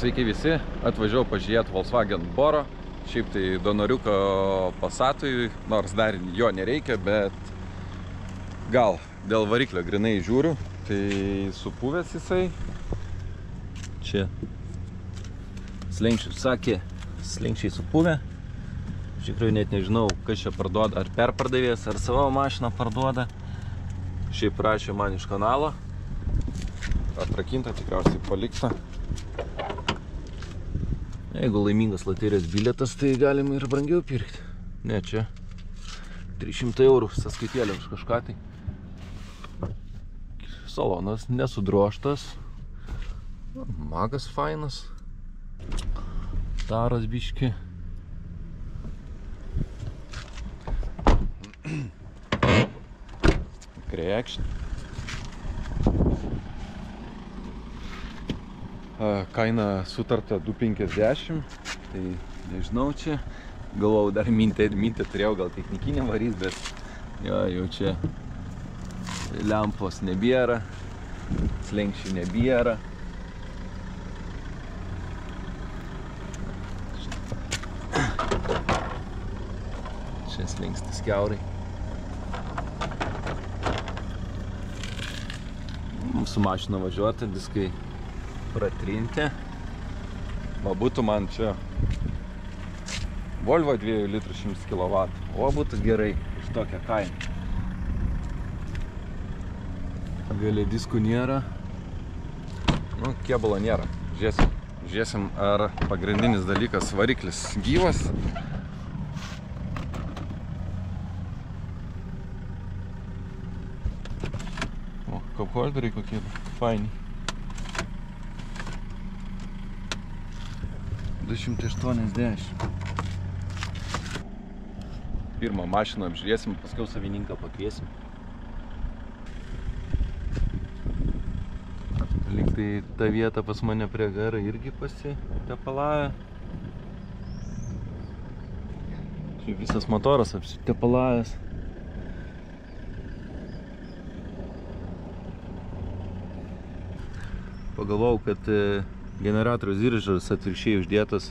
Sveiki visi, atvažiavau pažiūrėti Volkswagen Boro. Šiaip tai donoriuko Passatui, nors dar jo nereikia, bet gal dėl variklio grinai žiūriu. Tai supuvęs jisai. Čia slenksčiai sakė, slenksčiai supuvę. Iš tikrųjų net nežinau, kas čia parduoda, ar perpardavėjas, ar savo mašiną parduoda. Šiaip prašė man iš kanalo. Atrakinta, tikriausiai palikta. Jeigu laimingas loterijos bilietas, tai galima ir brangiau pirkti. Ne, čia 300 eurų sąskaitėlė už kažką tai. Salonas nesudrožtas. Magas fainas. Taras biški. Krekšt. Kaina sutarta 250, tai nežinau čia. Galvojau dar mintę turėjau, gal technikinė varys, bet jau čia lempos nebėra, slenkščių nebėra. Čia slenkstis kiaurai. Su mašina važiuoti, diskai pratrinti. Va būtų man čia Volvo 2 litrų 100 kW. O būtų gerai už tokią kainą. Gale diskų nėra. Nu, kėbulo nėra. Žiūrėsim, ar pagrindinis dalykas variklis gyvas. O, kapholderiai kokie faini. 280. Pirmą mašiną apžiūrėsim, paskiau savininką pakviesim. Lyg tai ta vieta pas mane prie garo irgi pasitepalavę. Čia visas motoras apsitepalavęs. Pagalvojau, kad generatoriaus diržas atvirkščiai uždėtas,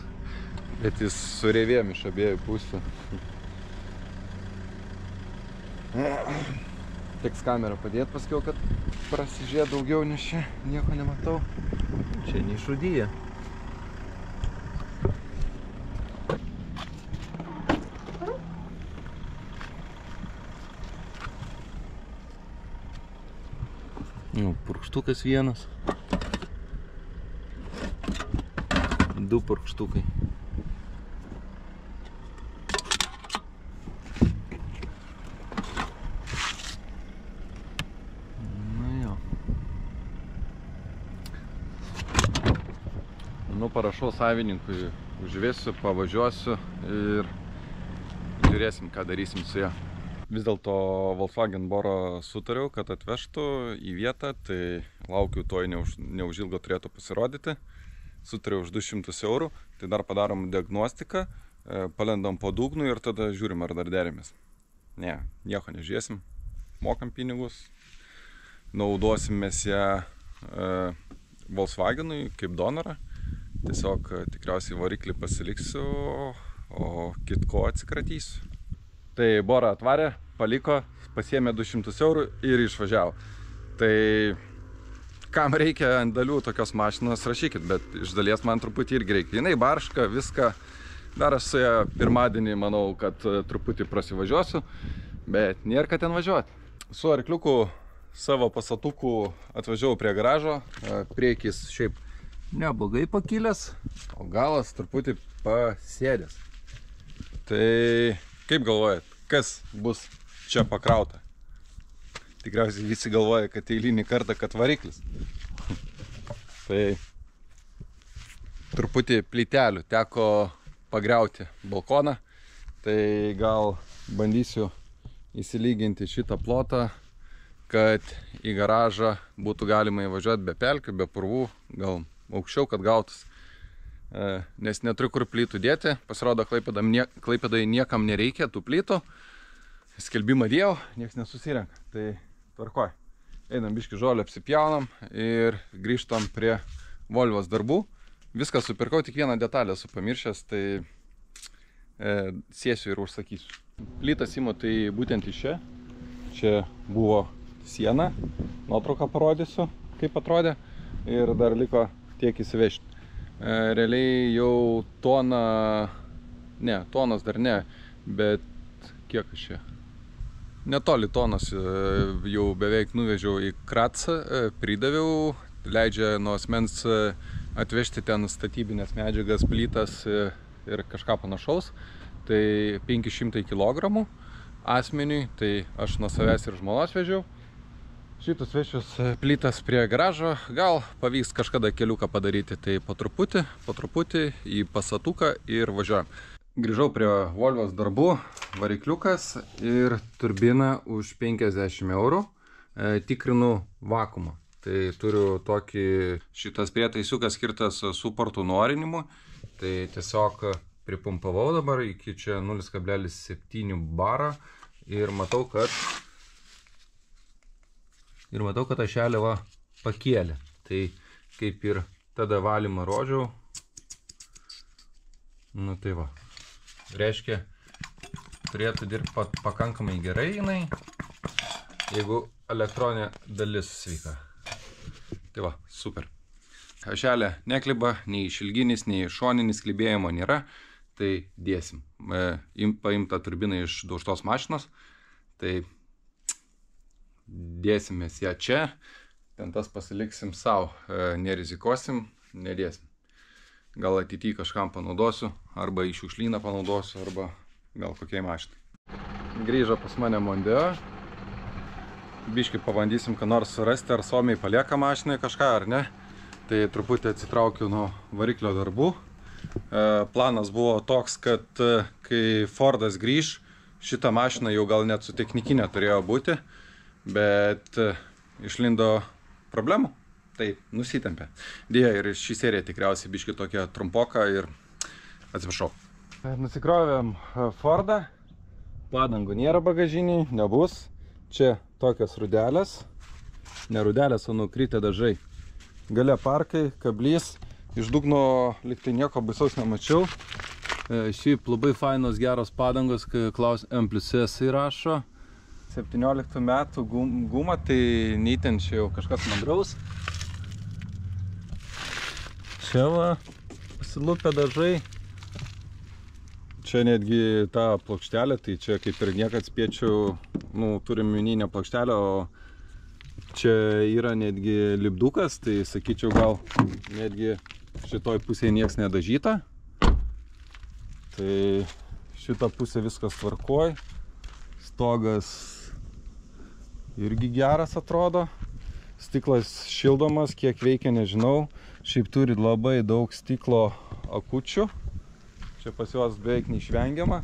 bet jis surėvėjom iš abiejų pusių. Teks kamerą padėti paskiau, kad prasižiūrėt daugiau, nes čia nieko nematau. Čia neišrūdyja. Nu, purkštukas vienas. 2 purkštukai. Na jo. Nu, parašau savininkui, užvėsiu, pavažiuosiu ir žiūrėsim, ką darysim su ją. Vis dėlto Volkswagen Boro sutariau, kad atvežtų į vietą, tai laukiu toj neužilgo turėtų pasirodyti. Sutariau už 200 eurų, tai dar padarom diagnostiką, palendam po dugnu ir tada žiūrim, ar dar derimės. Ne, nieko nežiūrėsim, mokam pinigus, naudosimės ją Volkswagenui kaip donorą. Tiesiog tikriausiai variklį pasiliksiu, o kitko atsikratysiu. Tai Bora atvarė, paliko, pasiėmė 200 eurų ir išvažiavo. Tai kam reikia ant dalių tokios mašinos, rašykit, bet iš dalies man truputį irgi reikia. Jinai barška, viską. Dar aš su ją pirmadienį manau, kad truputį prasivažiuosiu, bet nėra ką ten važiuoti. Su arkliuku savo Passatuku atvažiavau prie garažo, priekis šiaip neblogai pakilęs, o galas truputį pasėdęs. Tai kaip galvojat, kas bus čia pakrauta? Tikriausiai visi galvoja, kad eilinį kartą, kad variklis. Tai truputį plytelių teko pagriauti balkoną. Tai gal bandysiu įsilyginti šitą plotą, kad į garažą būtų galima įvažiuoti be pelkių, be purvų, gal aukščiau, kad gautus. Nes neturiu kur plytų dėti. Pasirodo, Klaipėdai niekam nereikia tų plytų. Skelbimą dėjau, nieks nesusirenka. Tai tvarkoj. Einam biškį žolę apsipjaunam ir grįžtam prie Volvos darbų. Viską supirkau, tik vieną detalę esu pamiršęs, tai sėsiu ir užsakysiu. Plytas imu tai būtent iš čia. Čia buvo siena, nuotrauką parodysiu, kaip atrodė. Ir dar liko tiek įsivežti. Realiai jau tonas dar ne, bet kiek aš čia? Netoli tonos jau beveik nuvežiau į Kratsą, pridaviau, leidžia nuo asmens atvežti ten statybinės medžiagas, plytas ir kažką panašaus. Tai 500 kg asmeniui, tai aš nuo savęs ir žmonos vežiau. Šitus vešius plytas prie garažo, gal pavyks kažkada keliuką padaryti, tai po truputį į pasatuką ir važiuojam. Grįžau prie Volvos darbų, varikliukas ir turbina už 50 €. Tikrinu vakuumą. Tai turiu tokį, šitas prietaisiukas skirtas suportų nuorinimu. Tai tiesiog pripumpavau dabar iki čia 0,7 baro ir matau, kad ašelė va pakėlė. Tai kaip ir tada valymą rodžiau. Nu tai va. Reiškia, turėtų dirbti pakankamai gerai jinai, jeigu elektroninė dalis sveika. Tai va, super. Ašelė nekliba, nei išilginis, nei šoninis klibėjimo nėra. Tai dėsim. Paimta turbina iš daužtos mašinos. Tai dėsimės ją čia. Ten tas pasiliksim savo. Nerizikuosim, nedėsim. Gal ateityje kažkam panaudosiu, arba į šiukšlyną panaudosiu, arba gal kokiai mašinai. Grįžo pas mane Mondeo. Biškį pabandysim, ką nors surasti, ar Suomiai palieka mašinai kažką, ar ne. Tai truputį atsitraukiu nuo variklio darbų. Planas buvo toks, kad kai Fordas grįž, šitą mašiną jau gal net su technikinė turėjo būti, bet išlindo problemų. Tai nusitempė. Dėja, ir šį seriją tikriausiai biškį tokia trumpoka ir atsiprašau. Nusikrovėm Fordą. Padangų nėra bagažiniai, nebus. Čia tokios rudelės. Ne rudelės, o nukritę dažai. Gale parkai, kablys. Iš dugno liktai nieko baisaus nemačiau. Šiaip labai fainos geros padangos, kai Klaus M+S įrašo. 17 metų guma, tai neįten čia jau kažkas mandraus. Čia va, pasilupę dažai. Čia netgi ta plokštelė, tai čia kaip ir niekad spėčiau, turim mininę plokštelę, o čia yra netgi lipdukas, tai sakyčiau gal netgi šitoj pusėje nieks nedažyta. Tai šitą pusę viskas tvarkoj. Stogas irgi geras atrodo. Stiklas šildomas, kiek veikia nežinau. Šiaip turi labai daug stiklo akučių. Čia pas juos beveik neišvengiama.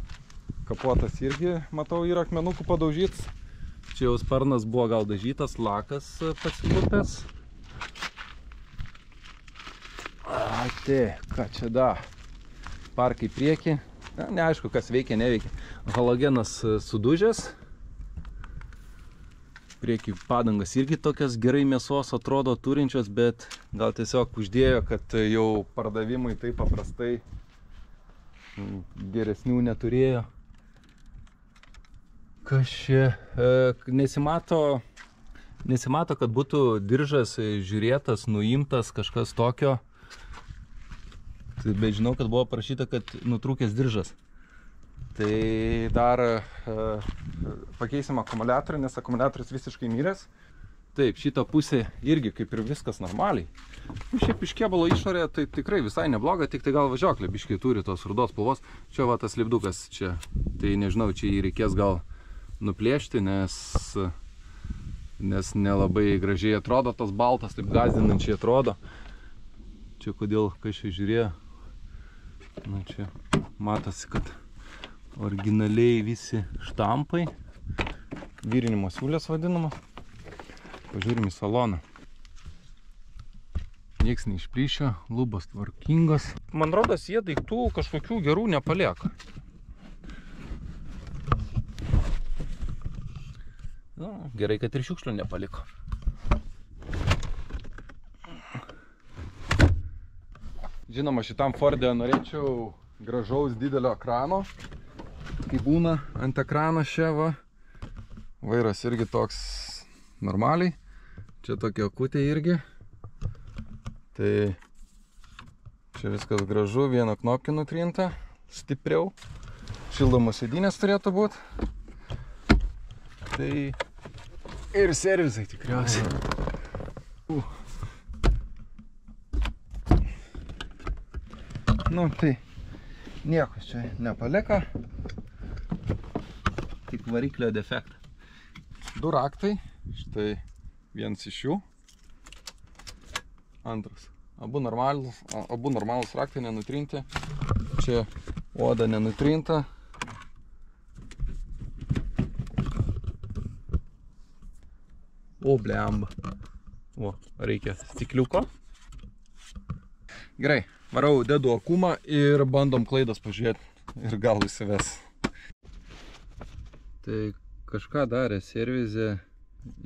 Kapotas irgi, matau, yra akmenukų padaužytas. Čia jau sparnas buvo gal dažytas, lakas pasilupęs. Ką čia da? Parkai prieki. Neaišku, kas veikia, neveikia. Halogenas sudužęs. Prieki padangas irgi tokias gerai mėsos atrodo turinčios, bet gal tiesiog uždėjo, kad jau pardavimui taip paprastai geresnių neturėjo. Kas čia? Nesimato, kad būtų diržas žiūrėtas, nuimtas, kažkas tokio. Bet žinau, kad buvo parašyta, kad nutrūkęs diržas. Tai dar pakeisim akumuliatorių, nes akumuliatorius visiškai miręs. Taip, šitą pusę irgi kaip ir viskas normaliai. Šiaip iš kėbulo išorė tai tikrai visai nebloga, tik tai gal važiuoklė biškai turi tos rudos spalvos. Čia va tas lipdukas čia. Tai nežinau, čia jį reikės gal nuplėšti, nes nelabai gražiai atrodo tas baltas, taip gąsdinančiai atrodo. Čia kodėl, kai čia žiūrėjo. Na čia matosi, kad originaliai visi štampai. Virinimo siūlės vadinama. Pažiūrim į saloną. Nieks neišplyšio, lubos tvarkingos. Man rodos, jie daiktų kažkokių gerų nepalieka. Gerai, kad ir šiukšlių nepaliko. Žinoma, šitam Forde norėčiau gražaus didelio ekrano, kai būna ant ekrano čia va. Vairas irgi toks normaliai. Čia tokia akutė irgi. Tai čia viskas gražu, vieno knopkį nutrinta, stipriau. Šildomos sėdynės turėtų būt. Tai ir servisai tikriausiai. Nu tai nieko čia nepalieka. Tik variklio defektą. Du raktai, štai vienas iš jų. Antras. Abu normalūs raktai nenutrinti. Čia oda nenutrinta. O, blemba. O, reikia stikliuko. Gerai, varau, dedu akumą ir bandom klaidas pažiūrėti. Ir gal įsives. Tai kažką darė servizė.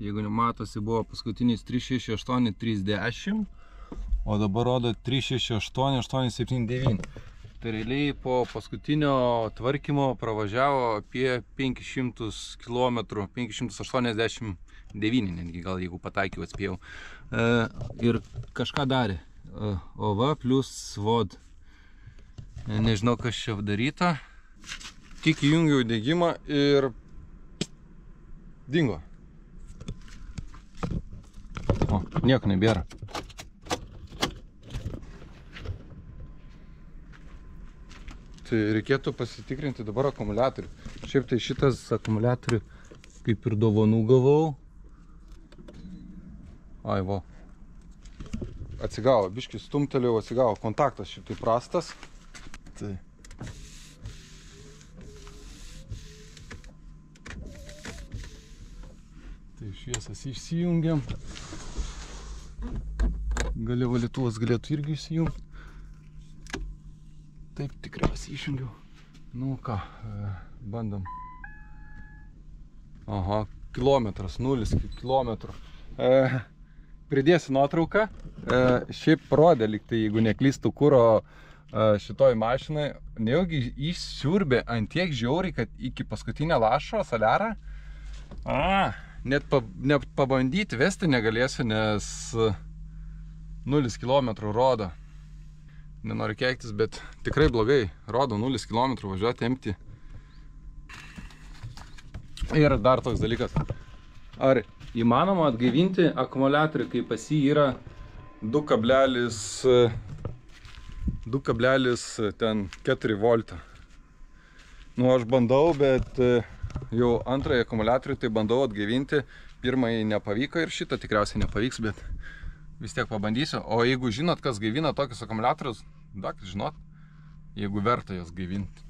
Jeigu nematosi, buvo paskutinis 368-310. O dabar rodo 368-879. Tai realiai po paskutinio tvarkymo pravažiavo apie 500 km, 589 netgi, gal jeigu pataikiau atspėjau. Ir kažką darė. O va, plus vod. Nežinau, kas čia daryta. Tik įjungiau degimą ir dingo. O, nieko nebėra. Tai reikėtų pasitikrinti dabar akumuliatorių. Šiaip tai šitas akumuliatorių kaip ir dovanų gavau. Ai, va. Atsigavo, biškį stumtelėjau, atsigavo. Kontaktas šiaip tai prastas. Tai. Tai šviesas išsijungiam. Gali valytuvas galėtų irgi įsijungti. Taip, tikriausiai išjungiau. Nu ką, bandom. Aha, kilometras, 0 kilometrų. Pridėsiu nuotrauką. Šiaip parodė, lyg tai, jeigu neklystų kuro šitoj mašinai, nejaugi išsiurbė ant tiek žiauriai, kad iki paskutinio lašo soliarą. Net pabandyti vesti negalėsiu, nes 0 kilometrų rodo. Nenoriu keiktis, bet tikrai blogai. Rodo 0 km važiuoti empty. Ir dar toks dalykas. Ar įmanoma atgaivinti akumuliatorių, kai pas jį yra 2,4 voltą? Nu, aš bandau, bet jau antrąjį akumuliatorių tai bandau atgaivinti. Pirmąjį nepavyko ir šitą tikriausiai nepavyks, bet vis tiek pabandysiu. O jeigu žinot, kas gaivina tokius akumuliatorius, duokit žinot, jeigu verta jas gaivinti.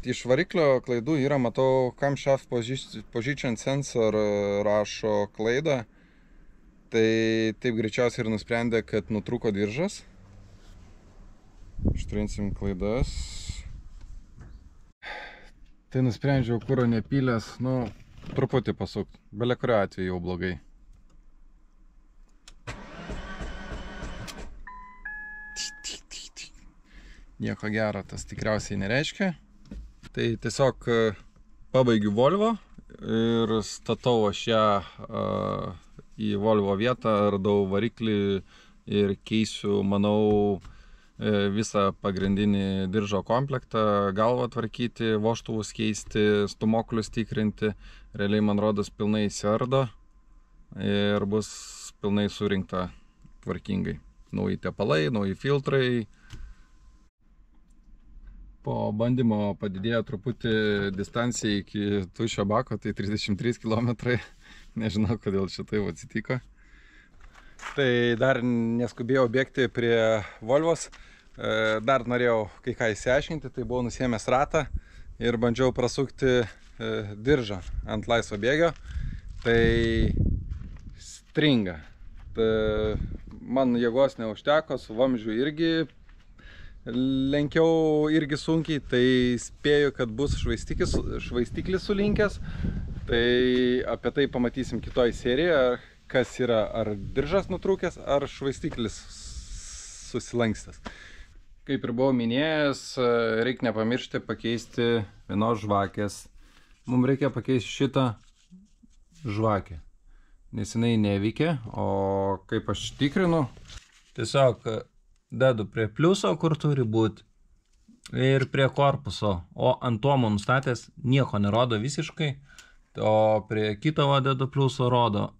Iš variklio klaidų yra, matau, camshaft position sensor rašo klaidą. Tai taip greičiausiai ir nusprendė, kad nutrūko diržas. Ištrinsim klaidas. Tai nusprendžiau kuro nepylęs, nu, truputį pasukti. Bele kurio atveju jau blogai. Nieko gero tas tikriausiai nereiškia. Tai tiesiog pabaigiu Volvo ir statau aš ją į Volvo vietą, radau variklį ir keisiu, manau, visą pagrindinį diržo komplektą, galvą tvarkyti, vožtuvus keisti, stumoklius tikrinti. Realiai, man rodos, pilnai įsiardo ir bus pilnai surinkta tvarkingai. Nauji tepalai, nauji filtrai. Po bandymo padidėjo truputį distancija iki tuščio bako, tai 33 km. Nežinau, kodėl šitai atsitiko. Tai dar neskubėjau bėgti prie Volvos. Dar norėjau kai ką įsiaiškinti, tai buvau nusiėmęs ratą ir bandžiau prasukti diržą ant laisvo bėgio. Tai stringa. Man jėgos neužteko, su vamzdžiu irgi lenkiau irgi sunkiai, tai spėju, kad bus švaistiklis sulinkęs. Tai apie tai pamatysim kitoj serijoje, kas yra, ar diržas nutrūkęs, ar švaistiklis susilankstęs. Kaip ir buvau minėjęs, reikia nepamiršti pakeisti vienos žvakės. Mums reikia pakeisti šitą žvakę, nes jinai neveikia, o kaip aš tikrinu, tiesiog dedu prie pliuso, kur turi būti, ir prie korpuso, o ant tomo nustatęs nieko nerodo visiškai, o prie kito dedu pliuso rodo,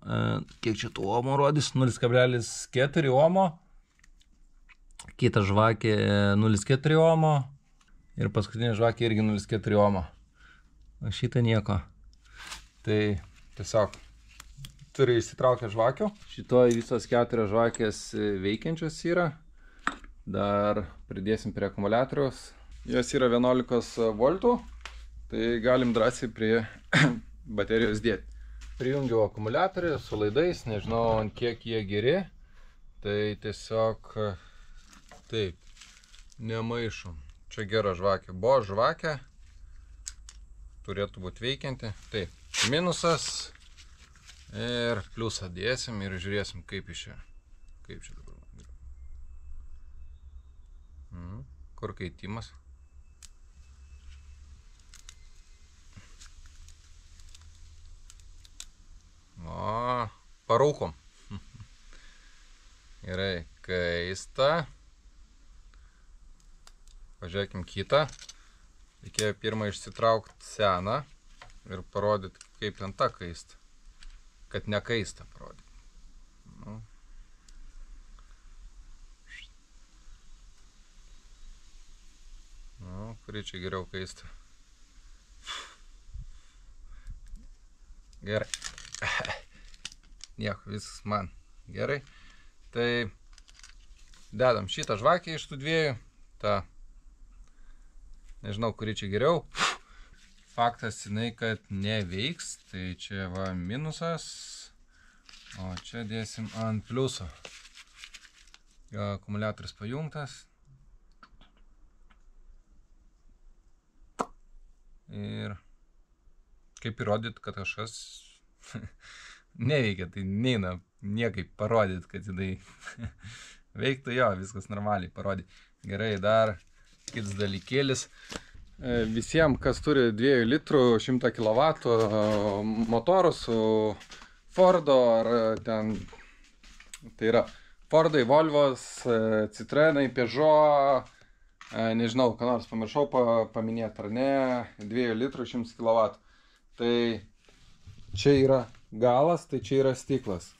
kiek čia tų omo rodys, 0,4 omo, kita žvakė 0,4 omo ir paskutinė žvakė irgi 0,4 omo. O šitą nieko. Tai tiesiog turi įsitraukę žvakių. Šitoj visos 4 žvakės veikiančios yra. Dar pridėsim prie akumuliatoriaus. Jos yra 11 voltų, tai galim drąsiai prie baterijos dėti. Prijungiau akumuliatorių su laidais, nežinau, ant kiek jie geri. Tai tiesiog taip, nemaišom. Čia gera žvakė. Buvo žvakė, turėtų būti veikianti. Taip, minusas ir pliusą dėsim ir žiūrėsim, kaip iš čia. Kaip čia dabar. Kur kaitimas? O, parūkom. Gerai, kaista. Pažiūrėkim kitą. Reikėjo pirmą išsitraukti seną ir parodyti, kaip ten ta kaista. Kad ne kaista parodyti. Kuri čia geriau kaista. Gerai. Nieko, viskas man gerai. Tai dedam šitą žvakę iš tų dviejų. Ta, nežinau, kuri čia geriau. Faktas jinai, kad neveiks. Tai čia va minusas. O čia dėsim ant pliuso. Jo akumuliatorius pajungtas. Ir kaip įrodyti, kad kažkas neveikia, tai neina niekaip parodyti, kad jinai veiktų, jo, viskas normaliai parodyti. Gerai, dar kitas dalykėlis. Visiems, kas turi 2 litrų 100 kW motorų su Fordo ar ten, tai yra Fordai, Volvos, Citroenai, Peugeot, nežinau, ką nors pamiršau paminėti ar ne, 2 litrų 100 kW. Tai čia yra galas, tai čia yra stiklas.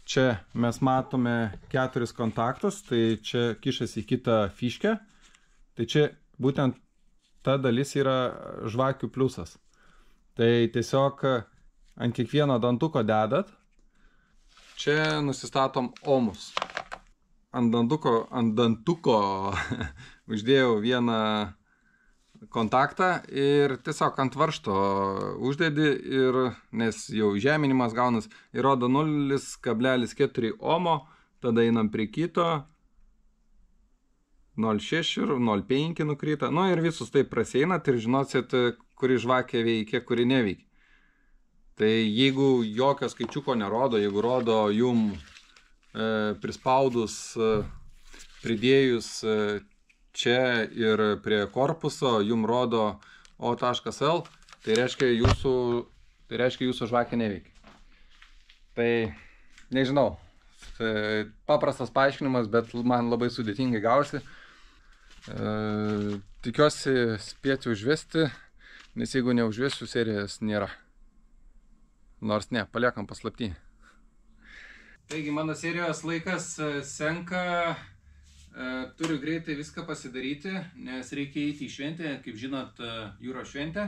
Čia mes matome 4 kontaktus, tai čia kišasi į kitą fiškę. Tai čia būtent ta dalis yra žvakių pliusas. Tai tiesiog ant kiekvieno dantuko dedat. Čia nusistatom omus. Ant dantuko uždėjau vieną kontaktą ir tiesiog ant varžto uždedi, ir, nes jau žeminimas gaunas, ir rodo 0,4 omo, tada einam prie kito, 0,6 ir 0,5 nukrita, nu ir visus taip praseinat ir žinosit, kuri žvakė veikia, kuri neveikia. Tai jeigu jokio skaičiuko nerodo, jeigu rodo jum prispaudus, pridėjus čia ir prie korpuso, jum rodo O.L, tai reiškia jūsų žvakė neveikia. Tai nežinau, paprastas paaiškinimas, bet man labai sudėtingai gausi. Tikiuosi spėti užvesti, nes jeigu neužvesiu, serijos nėra. Nors ne, paliekam paslaptį. Taigi mano serijos laikas senka, turiu greitai viską pasidaryti, nes reikia eiti į šventę, kaip žinot, jūros šventę.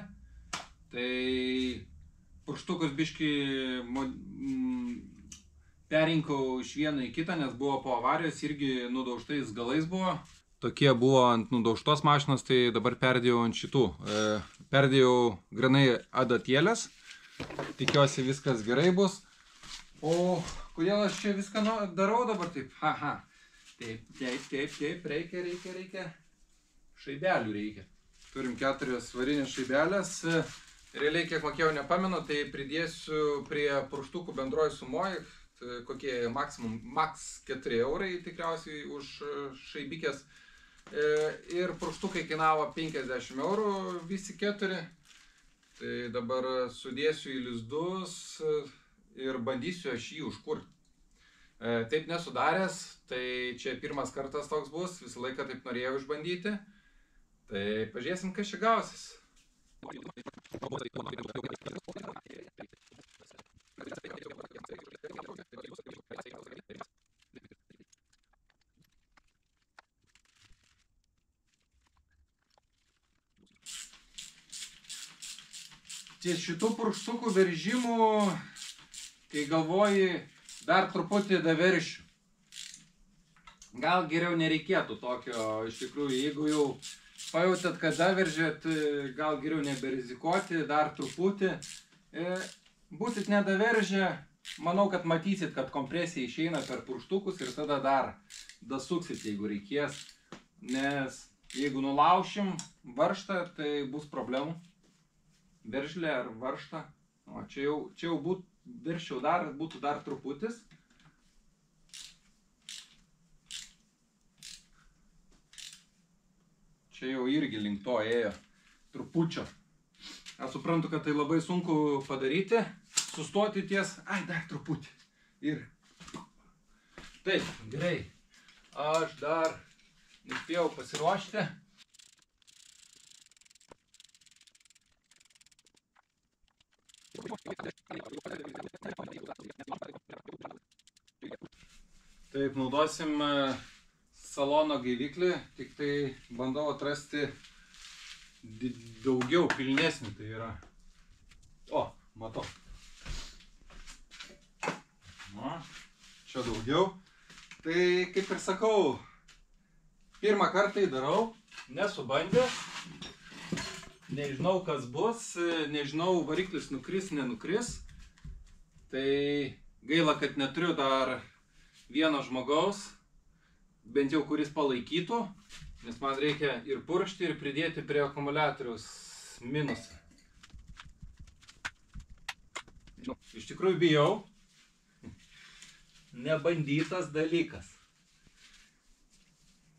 Tai purštukus biškį perinkau iš vieno į kitą, nes buvo po avarijos, irgi nudaužtais galais buvo. Tokie buvo ant nudaužtos mašinos, tai dabar perdėjau ant šitų. Perdėjau granai adatėlės, tikiuosi viskas gerai bus. O kodėl aš čia viską darau dabar taip? Aha. Taip, reikia. Šaibelių reikia. Turim 4 varinės šaibelės. Realiai, kiek mokėjau, nepamenu, tai pridėsiu prie purštukų bendroji sumoj, kokie max 4 eurai tikriausiai už šaibikės. ir purkštukai kainavo 50 eurų visi 4. Tai dabar sudėsiu į lizdus ir bandysiu aš jį užkurti. Taip nesudaręs, tai čia pirmas kartas toks bus, visą laiką taip norėjau išbandyti. Tai pažiūrėsim, kas čia gausis. Ties šitų purkštukų veržimų, kai galvoji, dar truputį daveršiu. Gal geriau nereikėtų tokio, iš tikrųjų, jeigu jau pajautėt, kad daveržėt, gal geriau neberizikuoti, dar truputį. Būsit nedaveržę, manau, kad matysit, kad kompresija išeina per purkštukus ir tada dar dasuksit, jeigu reikės. Nes jeigu nulaušim varžtą, tai bus problemų. Veržlė ar varžtą. O čia jau būtų dar truputis. Čia jau irgi link to ėjo trupučio. Aš suprantu, kad tai labai sunku padaryti. Sustoti ties, dar truputį. Ir taip, gerai. Aš dar nespėjau pasiruošti. Taip, naudosim salono gaiviklį, tik tai bandau atrasti daugiau, pilnesnį, tai yra. O, matau. Čia daugiau. Tai kaip ir sakau, pirmą kartą darau, nesubandęs. Nežinau, kas bus, nežinau, variklis nukris, nenukris. Tai gaila, kad neturiu dar vieno žmogaus, bent jau kuris palaikytų, nes man reikia ir purkšti, ir pridėti prie akumuliatoriaus minusą. Iš tikrųjų bijau. Nebandytas dalykas.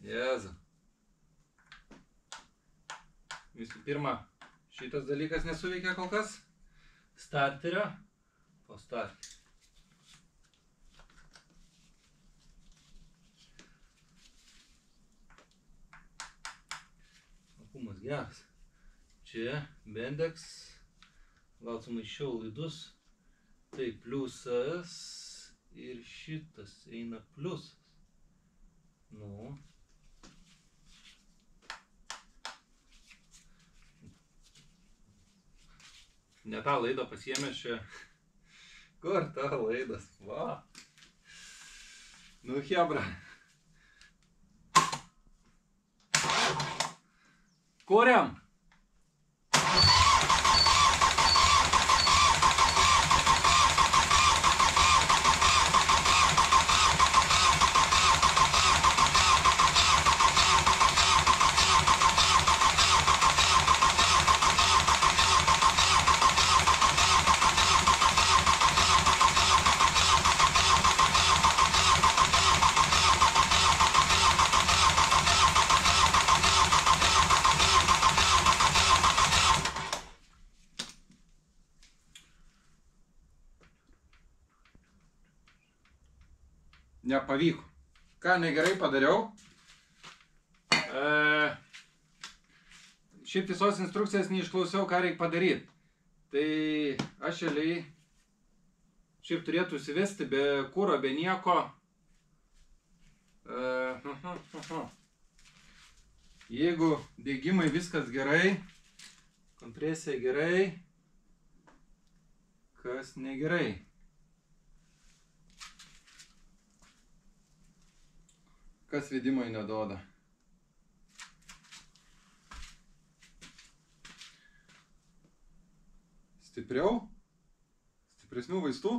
Jėzu. Visų pirma, šitas dalykas nesuveikia kol kas. Starterio po starterio. Vakuumas geras. Čia Bendix. Gal sumaišiau laidus. Tai pliusas ir šitas eina pliusas. Nu. Ne tą laidą pasiėmė čia. Kur ta laidas? Va. Nu, hebra. Kuriam. Nepavyko. Ką negerai padariau. Šiaip visos instrukcijas neišklausiau, ką reikia padaryti. Tai aš realiai šiaip turėtų įsivesti be kuro, be nieko. Jeigu degimai viskas gerai, kompresija gerai, kas negerai. Kas vedimai neduoda. Stipriau, stipresnių vaistų.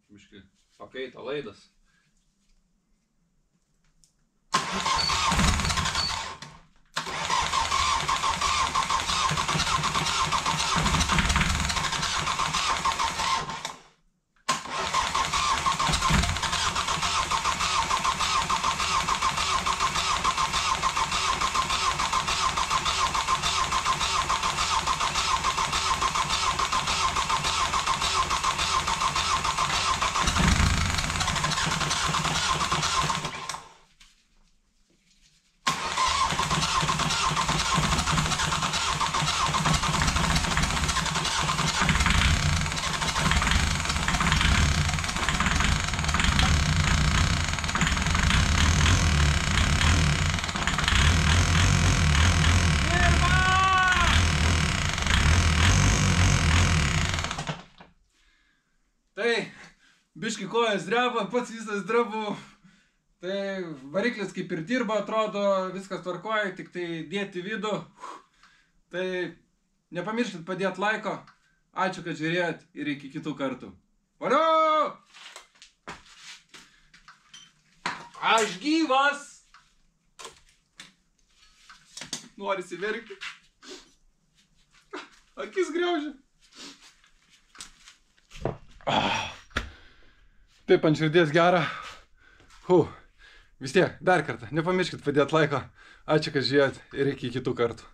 Biškai pakaita laidas. Tai biški kojas dreba, pats visas drebu. Tai variklis kaip ir dirba, atrodo, viskas tvarkoja, tik tai dėti vidų. Tai nepamirškit padėti laiko. Ačiū, kad žiūrėjot ir iki kitų kartų. Valio! Aš gyvas! Norisi verkti. Akis griaužia. Taip ant širdies gera. Vis tiek, dar kartą, nepamirškit padėti laiko. Ačiū, kad žiūrėjot ir iki kitų kartų.